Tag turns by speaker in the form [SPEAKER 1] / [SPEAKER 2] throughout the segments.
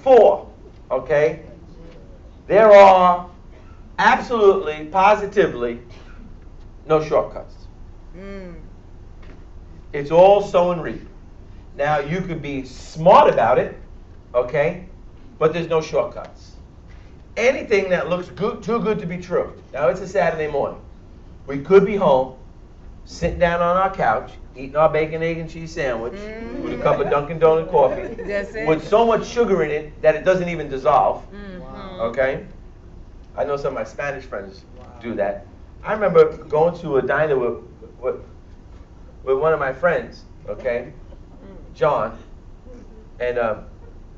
[SPEAKER 1] 4, okay, there are absolutely, positively no shortcuts. It's all sow and reap. Now, you could be smart about it, okay, but there's no shortcuts. Anything that looks good, too good to be true. Now, it's a Saturday morning. We could be home, sitting down on our couch, eating our bacon, egg, and cheese sandwich with a cup of Dunkin' Donut coffee with so much sugar in it that it doesn't even dissolve, okay? I know some of my Spanish friends do that. I remember going to a diner with one of my friends, okay, John, and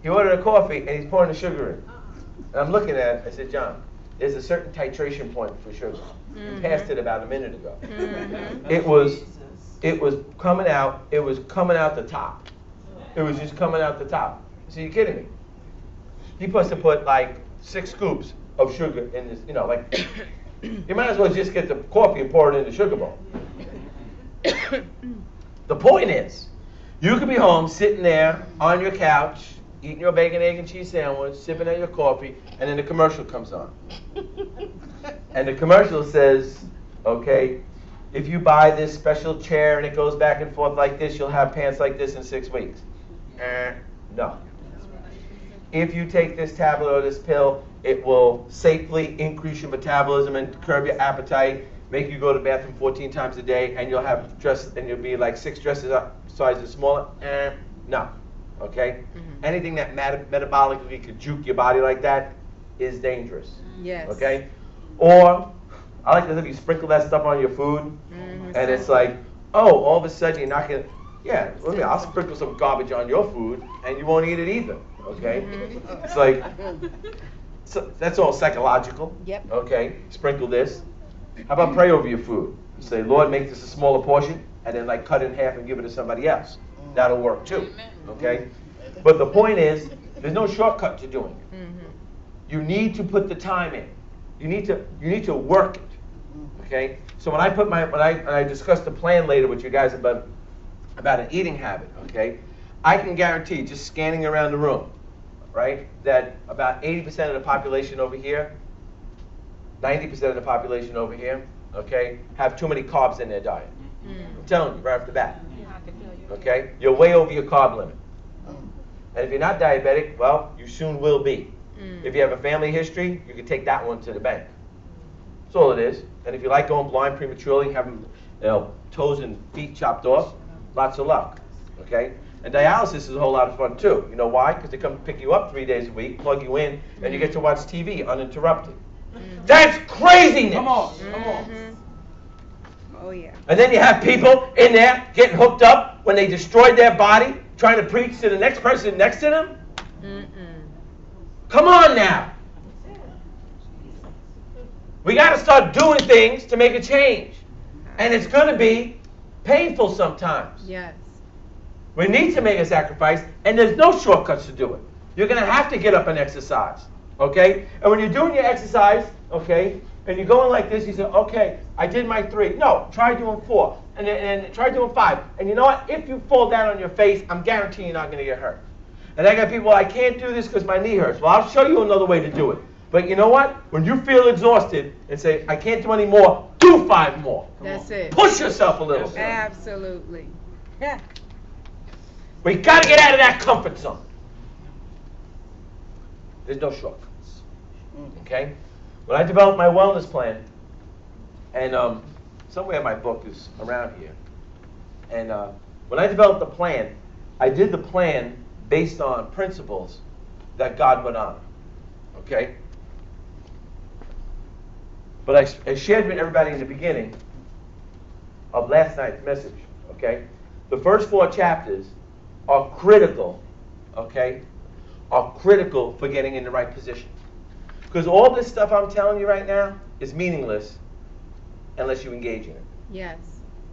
[SPEAKER 1] he ordered a coffee and he's pouring the sugar in. And I'm looking at it, I said, John, there's a certain titration point for sugar. You passed it about a minute ago. It was coming out the top. It was just coming out the top. So you're kidding me? He must have put like 6 scoops of sugar in this, like, you might as well just get the coffee and pour it in the sugar bowl. The point is, you could be home, sitting there on your couch, eating your bacon, egg, and cheese sandwich, sipping on your coffee, and then the commercial comes on. And the commercial says, okay, if you buy this special chair and it goes back and forth like this, you'll have pants like this in 6 weeks. No. If you take this tablet or this pill, it will safely increase your metabolism and curb your appetite, make you go to the bathroom 14 times a day, and you'll be like 6 dresses sizes smaller. No. Okay? Anything that metabolically could juke your body like that is dangerous.
[SPEAKER 2] Yes.
[SPEAKER 1] Okay? Or, I like to think you sprinkle that stuff on your food, and it's like, oh, all of a sudden you're not going to, I'll sprinkle some garbage on your food, and you won't eat it either. Okay? It's like, so that's all psychological.
[SPEAKER 2] Yep.
[SPEAKER 1] Okay? Sprinkle this. How about pray over your food? Say, Lord, make this a smaller portion, and then like cut it in half and give it to somebody else. That'll work too. Okay? But the point is, there's no shortcut to doing it. You need to put the time in. You need to work it. Okay? So when I discuss the plan later with you guys about an eating habit, okay, I can guarantee, just scanning around the room, right, that about 80% of the population over here, 90% of the population over here, okay, have too many carbs in their diet. I'm telling you right off the bat. Okay? You're way over your carb limit. And if you're not diabetic, well, you soon will be. If you have a family history, you can take that one to the bank. That's all it is. And if you like going blind prematurely, having toes and feet chopped off, lots of luck. Okay? And dialysis is a whole lot of fun too. You know why? Because they come pick you up 3 days a week, plug you in, and you get to watch TV uninterrupted. That's craziness!
[SPEAKER 3] Come on.
[SPEAKER 2] Oh, yeah.
[SPEAKER 1] And then you have people in there getting hooked up when they destroyed their body, trying to preach to the next person next to them. Come on now. We got to start doing things to make a change. And it's going to be painful sometimes.
[SPEAKER 2] Yes.
[SPEAKER 1] We need to make a sacrifice, and there's no shortcuts to do it. You're going to have to get up and exercise. Okay? And when you're doing your exercise, okay, and you're going like this, you say, okay, I did my 3. No, try doing 4. And then try doing 5. And you know what? If you fall down on your face, I'm guaranteeing you're not going to get hurt. And I got people, I can't do this because my knee hurts. Well, I'll show you another way to do it. But you know what? When you feel exhausted and say, I can't do any more, do 5 more.
[SPEAKER 2] That's it.
[SPEAKER 1] Push yourself a little.
[SPEAKER 2] Absolutely. Yeah.
[SPEAKER 1] We got to get out of that comfort zone. There's no shortcuts. Okay? When I developed my wellness plan, and somewhere my book is around here, and when I developed the plan, I did the plan based on principles that God would honor. Okay? But I shared with everybody in the beginning of last night's message, okay? The first 4 chapters are critical, okay? Are critical for getting in the right position. Because all this stuff I'm telling you right now is meaningless unless you engage in it.
[SPEAKER 2] Yes.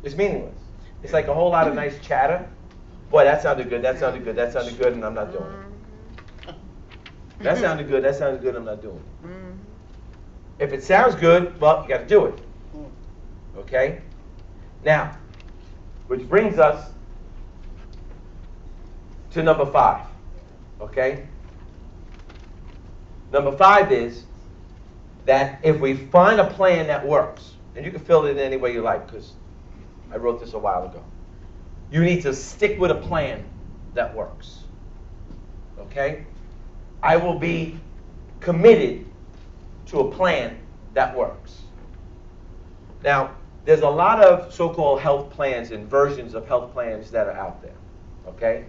[SPEAKER 1] It's meaningless. It's like a whole lot of nice chatter. Boy, that sounded good, that sounded good, that sounded good, and I'm not doing it. That sounded good, I'm not doing it. If it sounds good, well, you got to do it. Okay? Now, which brings us to number 5. Okay? Number 5 is that if we find a plan that works, and you can fill it in any way you like, because I wrote this a while ago. You need to stick with a plan that works. Okay? I will be committed to a plan that works. Now, there's a lot of so-called health plans and versions of health plans that are out there. Okay?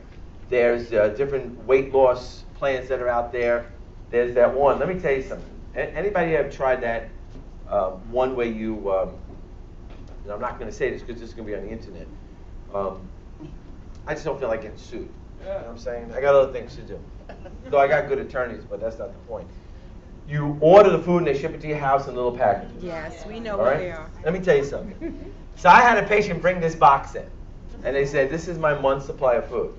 [SPEAKER 1] There's different weight loss plans that are out there. There's that one. Let me tell you something. Anybody have tried that one way you, I'm not going to say this because this is going to be on the internet. I just don't feel like getting sued. You know what I'm saying? I got other things to do. So I got good attorneys, but that's not the point. You order the food and they ship it to your house in little packages.
[SPEAKER 2] Yes, we know
[SPEAKER 1] All
[SPEAKER 2] what
[SPEAKER 1] right?
[SPEAKER 2] they are.
[SPEAKER 1] Let me tell you something. So I had a patient bring this box in, and they said, this is my month's supply of food.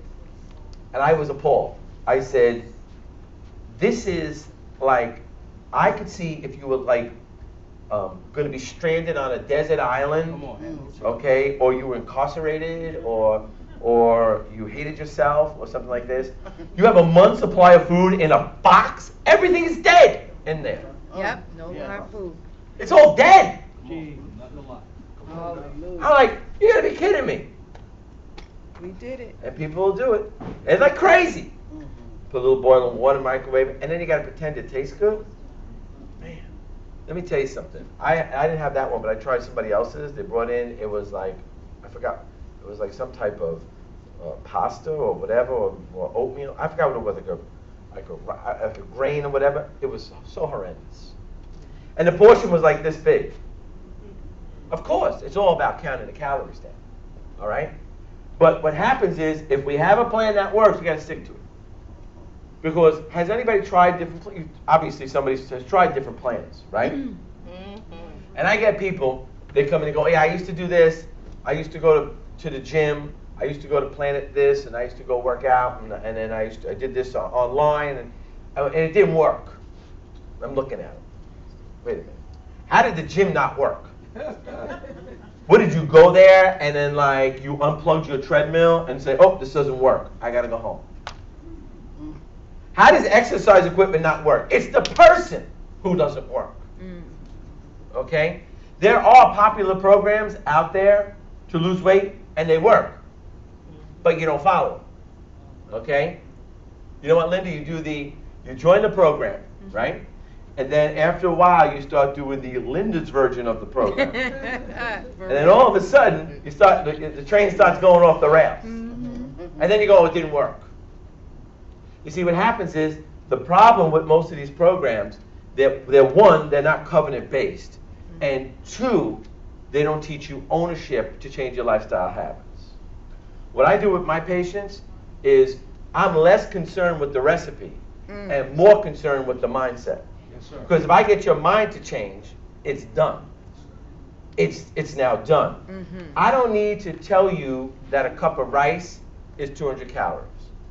[SPEAKER 1] And I was appalled. I said, this is like, I could see if you were like going to be stranded on a desert island, okay, or you were incarcerated, or you hated yourself, or something like this. You have a month's supply of food in a box. Everything is dead in there.
[SPEAKER 2] Yep, no live food.
[SPEAKER 1] It's all dead.
[SPEAKER 3] Gee, nothing to lie.
[SPEAKER 1] I'm like, you gotta be kidding me.
[SPEAKER 2] We did it.
[SPEAKER 1] And people will do it. It's like crazy. Put a little boiling water in the microwave, and then you gotta pretend it tastes good. Man, let me tell you something. I didn't have that one, but I tried somebody else's. They brought in, it was like, I forgot. It was like some type of pasta or whatever, or oatmeal. I forgot what it was, like a grain or whatever. It was so horrendous. And the portion was like this big. Of course, it's all about counting the calories down. All right? But what happens is, if we have a plan that works, we got to stick to it. Because has anybody tried different? Obviously, somebody has tried different plans, right? And I get people, they come in and go, yeah, I used to do this. I used to go to the gym. I used to go to Planet this, and I used to go work out, and then I did this online, and it didn't work. I'm looking at it. Wait a minute. How did the gym not work? What, did you go there and then like you unplugged your treadmill and say, oh, this doesn't work, I gotta go home? How does exercise equipment not work? It's the person who doesn't work. Okay? There are popular programs out there to lose weight, and they work, but you don't follow them. Okay? You know what, Linda? You join the program, right? And then after a while, you start doing the Linda's version of the program. And then all of a sudden, the train starts going off the rails. And then you go, oh, it didn't work. You see, what happens is, the problem with most of these programs, they're one, they're not covenant-based. And two, they don't teach you ownership to change your lifestyle habits. What I do with my patients is, I'm less concerned with the recipe and more concerned with the mindset. Because if I get your mind to change, it's done. It's now done. I don't need to tell you that a cup of rice is 200 calories.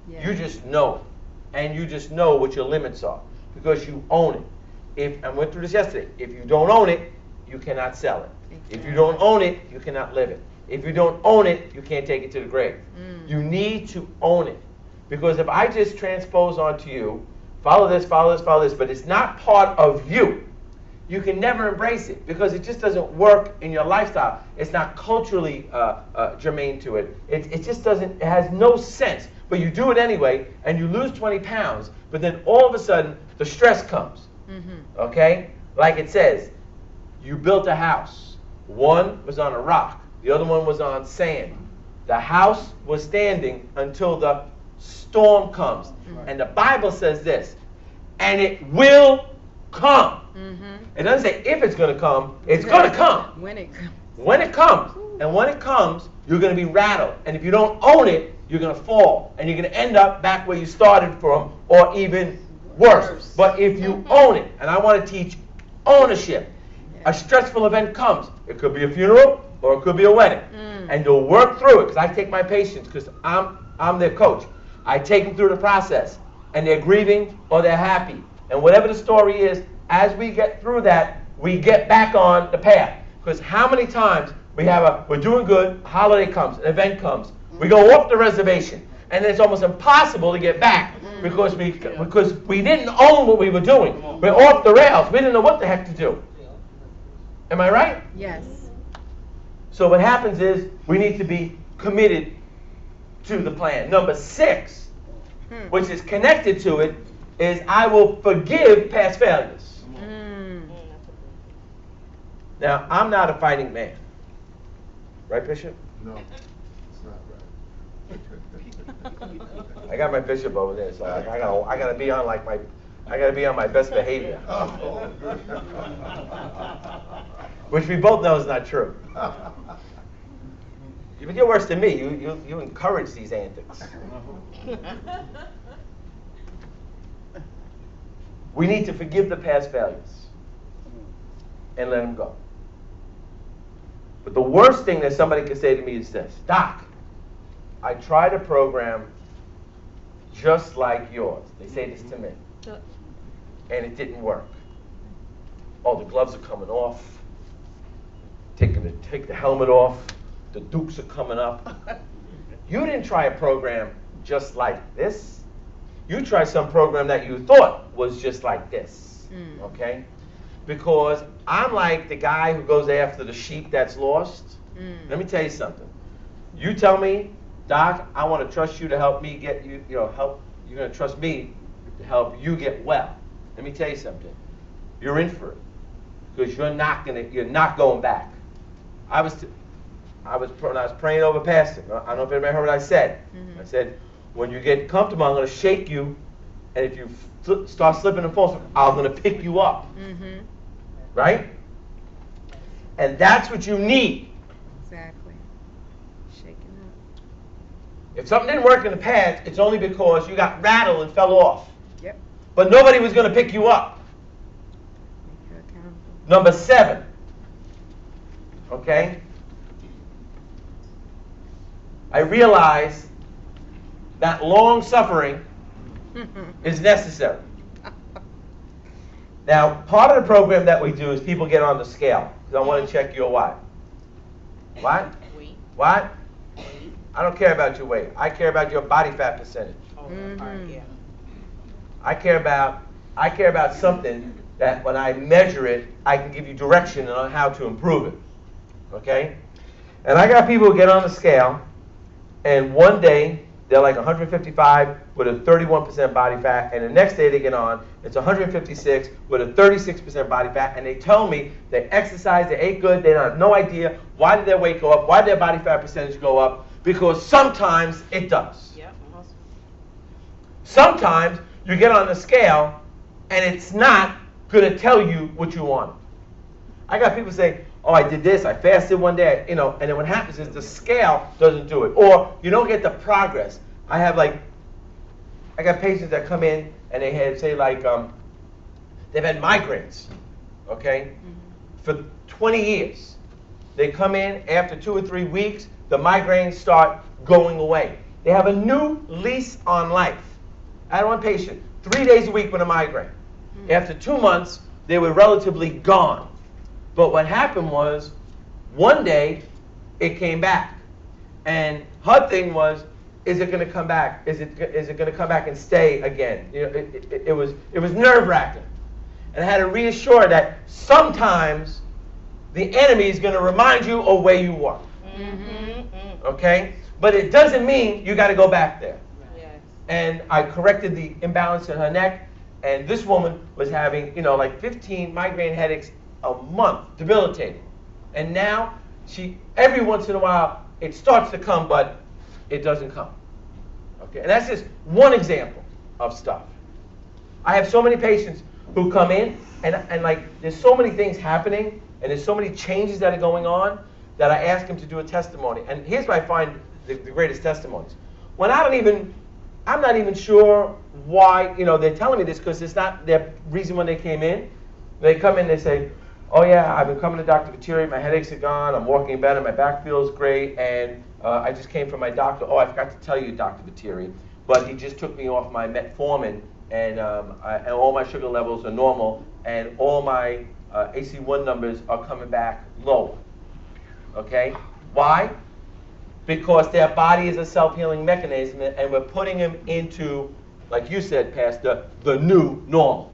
[SPEAKER 1] Yeah. You just know it. And you just know what your limits are because you own it. I went through this yesterday. If you don't own it, you cannot sell it. Exactly. If you don't own it, you cannot live it. If you don't own it, you can't take it to the grave. You need to own it. Because if I just transpose onto you, follow this, follow this, follow this, but it's not part of you, you can never embrace it because it just doesn't work in your lifestyle. It's not culturally germane to it. It just doesn't, it has no sense. But you do it anyway, and you lose 20 pounds, but then all of a sudden, the stress comes. Okay? Like it says, you built a house. One was on a rock. The other one was on sand. The house was standing until the storm comes. And the Bible says this, and it will come. It doesn't say if it's going to come, it's going to come.
[SPEAKER 2] When it comes.
[SPEAKER 1] When it comes. And when it comes, you're going to be rattled. And if you don't own it, you're going to fall. And you're going to end up back where you started from, or even worse. But if you own it, and I want to teach ownership, a stressful event comes. It could be a funeral, or it could be a wedding. And you'll work through it, because I take my patients, because I'm their coach. I take them through the process, and they're grieving or they're happy. And whatever the story is, as we get through that, we get back on the path. Because how many times we're doing good, a holiday comes, an event comes, we go off the reservation, and it's almost impossible to get back because we didn't own what we were doing. We're off the rails. We didn't know what the heck to do. Am I right?
[SPEAKER 2] Yes.
[SPEAKER 1] So what happens is we need to be committed to the plan. Number 6, which is connected to it, is I will forgive past failures. Now, I'm not a fighting man. Right, Bishop?
[SPEAKER 3] No, it's not right.
[SPEAKER 1] I got my bishop over there, so I gotta be on my best behavior. Which we both know is not true. But you're worse than me. You encourage these antics. We need to forgive the past failures and let them go. But the worst thing that somebody could say to me is this: Doc, I tried a program just like yours. They say this to me. And it didn't work. Oh, the gloves are coming off. Take the helmet off. The dukes are coming up. You didn't try a program just like this. You tried some program that you thought was just like this. Okay? Because I'm like the guy who goes after the sheep that's lost. Let me tell you something. You tell me, Doc, I want to trust you to help me get help. You're going to trust me to help you get well. Let me tell you something. You're in for it, because you're not going back. I was when I was praying over Pastor. I don't know if anybody heard what I said. I said, when you get comfortable, I'm going to shake you, and if you start slipping and falling, I'm going to pick you up. Right? And that's what you need.
[SPEAKER 2] Exactly. Shaking up.
[SPEAKER 1] If something didn't work in the past, it's only because you got rattled and fell off.
[SPEAKER 2] Yep.
[SPEAKER 1] But nobody was going to pick you up.
[SPEAKER 2] You're accountable.
[SPEAKER 1] Number 7. Okay? I realize that long suffering is necessary. Now, part of the program that we do is people get on the scale, because I want to check your what? What?
[SPEAKER 4] Weight.
[SPEAKER 1] What? I don't care about your weight. I care about your body fat percentage.
[SPEAKER 4] Oh, yeah.
[SPEAKER 1] I care about something that when I measure it, I can give you direction on how to improve it. Okay? And I got people who get on the scale, and one day they're like 155 with a 31% body fat, and the next day they get on, it's 156 with a 36% body fat, and they tell me they exercised, they ate good, they have no idea why did their weight go up, why did their body fat percentage go up, because sometimes it does.
[SPEAKER 4] Yep.
[SPEAKER 1] Sometimes you get on the scale, and it's not going to tell you what you want. I got people say, oh, I did this, I fasted one day, and then what happens is the scale doesn't do it, or you don't get the progress. I got patients that come in and they had, say, they've had migraines, okay, for 20 years. They come in, after 2 or 3 weeks, the migraines start going away. They have a new lease on life. I had one patient, 3 days a week with a migraine. After 2 months, they were relatively gone. But what happened was, one day, it came back. And her thing was, is it going to come back? Is it going to come back and stay again? It was nerve-wracking. And I had to reassure that sometimes the enemy is going to remind you of where you were. Okay? But it doesn't mean you got to go back there.
[SPEAKER 4] Yes.
[SPEAKER 1] And I corrected the imbalance in her neck, and this woman was having, 15 migraine headaches a month, debilitating. And now, every once in a while, it starts to come, but it doesn't come. Okay? And that's just one example of stuff. I have so many patients who come in, and there's so many things happening, and there's so many changes that are going on, that I ask them to do a testimony. And here's where I find the greatest testimonies. When I'm not even sure why, they're telling me this, because it's not their reason when they came in. They come in, they say, oh yeah, I've been coming to Dr. Viteri, my headaches are gone, I'm walking better, my back feels great, and I just came from my doctor. Oh, I forgot to tell you, Dr. Viteri, but he just took me off my metformin, and all my sugar levels are normal, and all my AC1 numbers are coming back low. Okay? Why? Because their body is a self-healing mechanism, and we're putting them into like you said, Pastor, the new normal.